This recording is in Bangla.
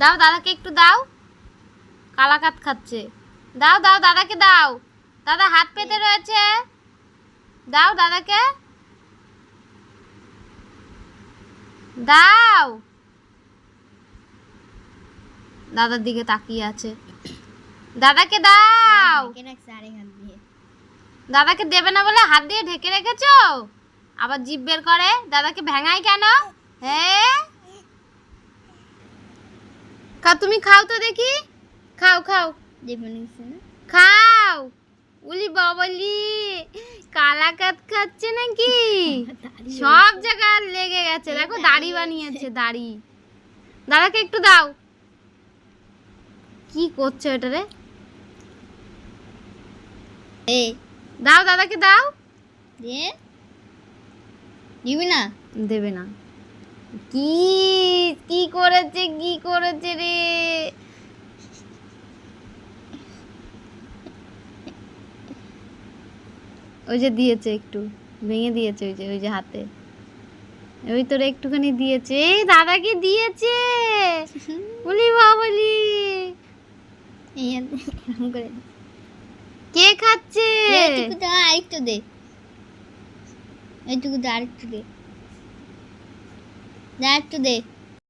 দাও দাদাকে একটু দাও, কালাকাত খাচ্ছে। দাও দাও দাদাকে দাও, দাদা হাত পেতে রয়েছে, দাও দাদাকে দাও। দাদার দিকে তাকিয়ে আছে, দাদাকে দাও। দাদাকে দেবে না বলে হাত দিয়ে ঢেকে রেখেছো, আবার জিভ বের করে। দাদাকে ভেঙাই কেন? হ্যাঁ তুমি খাও তো দেখি, খাও খাও খাও। উলি বাবলি, কালাকাত খাচ্ছে নাকি? সব জায়গায় লেগে গেছে, দেখো দাড়ি বানিয়েছে দাড়ি। দাদাকে একটু দাও। কি করছো এটা রে? দাও দাদাকে দাও। দিবি না? দেবে না। কি কি করেছে, কি করেছে রে? ওই যে দিয়েছে, একটু ভেঙে দিয়েছে, ওই যে হাতে ওই তোরে একটুখানি দিয়েছে। এই দাদাকে দিয়েছে। বলি বাবলি, কে খাচ্ছে? আরেকটু দে, এইটুকু দে, আরেকটু দে, আরেকটু দে।